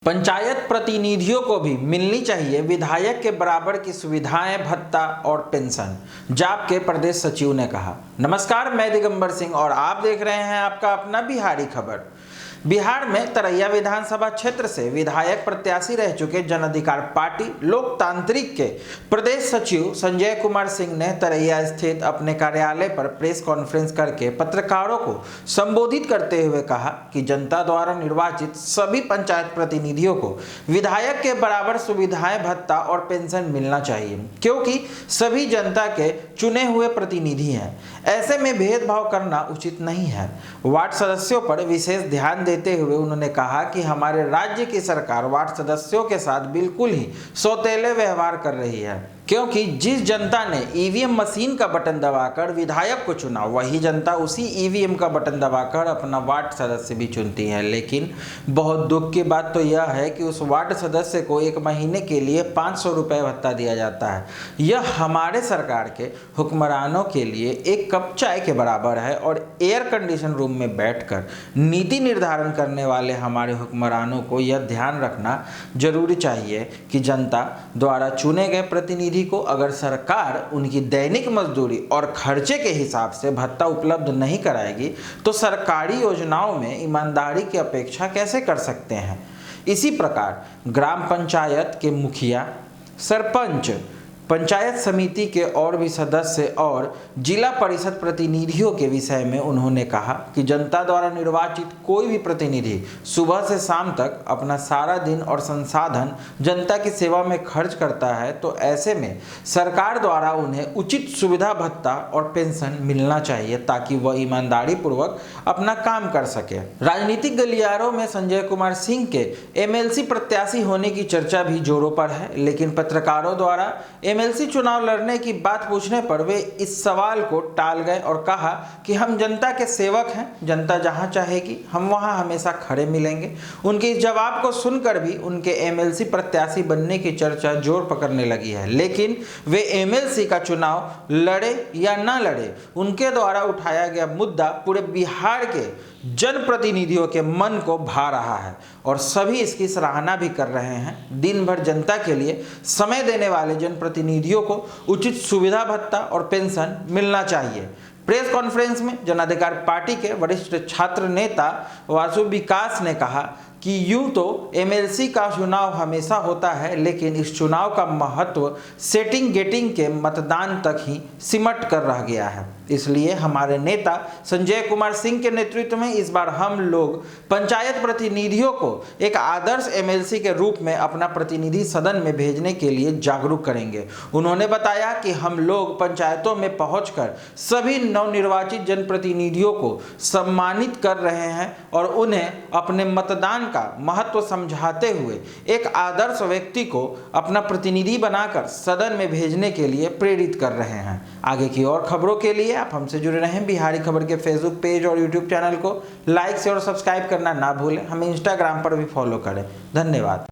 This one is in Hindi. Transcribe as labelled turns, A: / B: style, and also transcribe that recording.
A: पंचायत प्रतिनिधियों को भी मिलनी चाहिए विधायक के बराबर की सुविधाएं, भत्ता और पेंशन, जाप के प्रदेश सचिव ने कहा। नमस्कार, मैं दिगंबर सिंह और आप देख रहे हैं आपका अपना बिहारी खबर। बिहार में तरैया विधानसभा क्षेत्र से विधायक प्रत्याशी रह चुके जन अधिकार पार्टी लोकतांत्रिक के प्रदेश सचिव संजय कुमार सिंह ने तरैया स्थित अपने कार्यालय पर प्रेस कॉन्फ्रेंस करके पत्रकारों को संबोधित करते हुए कहा कि जनता द्वारा निर्वाचित सभी पंचायत प्रतिनिधियों को विधायक के बराबर सुविधाएं, भत्ता और पेंशन मिलना चाहिए, क्योंकि सभी जनता के चुने हुए प्रतिनिधि हैं। ऐसे में भेदभाव करना उचित नहीं है। वार्ड सदस्यों पर विशेष ध्यान देते हुए उन्होंने कहा कि हमारे राज्य की सरकार वार्ड सदस्यों के साथ बिल्कुल ही सौतेले व्यवहार कर रही है, क्योंकि जिस जनता ने ईवीएम मशीन का बटन दबाकर विधायक को चुना, वही जनता उसी ईवीएम का बटन दबाकर अपना वार्ड सदस्य भी चुनती है। लेकिन बहुत दुख की बात तो यह है कि उस वार्ड सदस्य को 1 महीने के लिए 500 रुपये भत्ता दिया जाता है। यह हमारे सरकार के हुक्मरानों के लिए एक कप चाय के बराबर है और एयर कंडीशन रूम में बैठकर नीति निर्धारण करने वाले हमारे हुक्मरानों को यह ध्यान रखना जरूरी चाहिए कि जनता द्वारा चुने गए प्रतिनिधि को अगर सरकार उनकी दैनिक मजदूरी और खर्चे के हिसाब से भत्ता उपलब्ध नहीं कराएगी तो सरकारी योजनाओं में ईमानदारी की अपेक्षा कैसे कर सकते हैं। इसी प्रकार ग्राम पंचायत के मुखिया, सरपंच, पंचायत समिति के और भी सदस्य और जिला परिषद प्रतिनिधियों के विषय में उन्होंने कहा कि जनता द्वारा निर्वाचित कोई भी प्रतिनिधि सुबह से शाम तक अपना सारा दिन और संसाधन जनता की सेवा में खर्च करता है, तो ऐसे में सरकार द्वारा उन्हें उचित सुविधा, भत्ता और पेंशन मिलना चाहिए ताकि वह ईमानदारी पूर्वक अपना काम कर सके। राजनीतिक गलियारों में संजय कुमार सिंह के एमएलसी प्रत्याशी होने की चर्चा भी जोरों पर है, लेकिन पत्रकारों द्वारा एमएलसी चुनाव लड़ने की बात पूछने पर वे इस सवाल को टाल गए और कहा कि हम जनता के सेवक हैं, जनता जहां चाहेगी हम वहां हमेशा खड़े मिलेंगे। उनके इस जवाब को सुनकर भी उनके एमएलसी प्रत्याशी बनने की चर्चा जोर पकड़ने लगी है, लेकिन वे एमएलसी का चुनाव लड़े या ना लड़े, उनके द्वारा उठाया गया मुद्दा पूरे बिहार के जनप्रतिनिधियों के मन को भा रहा है और सभी इसकी सराहना भी कर रहे हैं। दिन भर जनता के लिए समय देने वाले जनप्रतिनिधियों को उचित सुविधा, भत्ता और पेंशन मिलना चाहिए। प्रेस कॉन्फ्रेंस में जन अधिकार पार्टी के वरिष्ठ छात्र नेता वासु विकास ने कहा कि यूं तो एमएलसी का चुनाव हमेशा होता है, लेकिन इस चुनाव का महत्व सेटिंग गेटिंग के मतदान तक ही सिमट कर रह गया है। इसलिए हमारे नेता संजय कुमार सिंह के नेतृत्व में इस बार हम लोग पंचायत प्रतिनिधियों को एक आदर्श एमएलसी के रूप में अपना प्रतिनिधि सदन में भेजने के लिए जागरूक करेंगे। उन्होंने बताया कि हम लोग पंचायतों में पहुंचकर सभी नवनिर्वाचित जनप्रतिनिधियों को सम्मानित कर रहे हैं और उन्हें अपने मतदान का महत्व समझाते हुए एक आदर्श व्यक्ति को अपना प्रतिनिधि बनाकर सदन में भेजने के लिए प्रेरित कर रहे हैं। आगे की और खबरों के लिए आप हमसे जुड़े रहें। बिहारी खबर के फेसबुक पेज और यूट्यूब चैनल को लाइक, शेयर और सब्सक्राइब करना ना भूलें। हमें इंस्टाग्राम पर भी फॉलो करें। धन्यवाद।